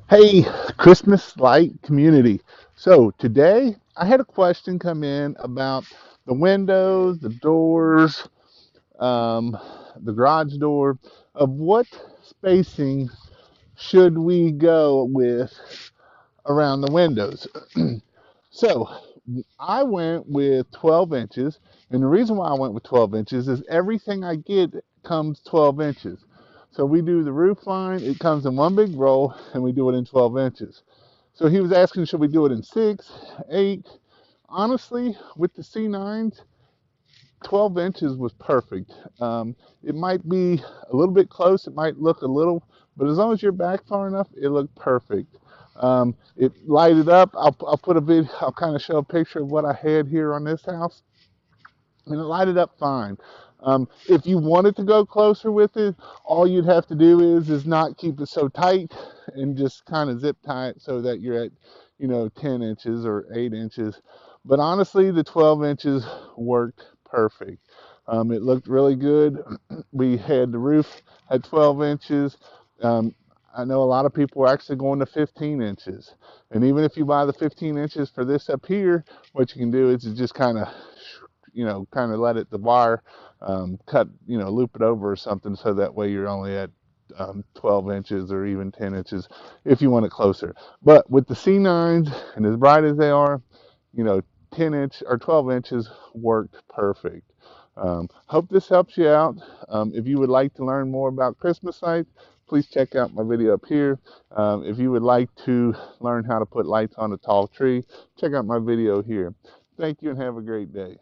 Hey, Christmas light community. So today I had a question come in about the windows, the doors, um, the garage door, of what spacing should we go with around the windows. So I went with 12 inches, and the reason why I went with 12 inches is everything I get comes 12 inches. So we do the roof line, it comes in one big roll, and we do it in 12 inches. So he was asking, should we do it in 6, 8? Honestly, with the C9s, 12 inches was perfect. It might be a little bit close, it might look a little, but as long as you're back far enough, it looked perfect. It lighted up. I'll put a video, I'll kind of show a picture of what I had here on this house, and it lighted up fine. If you wanted to go closer with it, all you'd have to do is not keep it so tight and just kind of zip tie it so that you're at 10 inches or 8 inches. But honestly, the 12 inches worked perfect. It looked really good. We had the roof at 12 inches. um, I know a lot of people are actually going to 15 inches, and even if you buy the 15 inches for this up here, what you can do is just kind of let it, the wire, cut, loop it over or something, so that way you're only at 12 inches or even 10 inches if you want it closer. But with the C9s, and as bright as they are, you know, 10 inch or 12 inches worked perfect. Hope this helps you out. If you would like to learn more about Christmas lights, please check out my video up here. If you would like to learn how to put lights on a tall tree, check out my video here. Thank you and have a great day.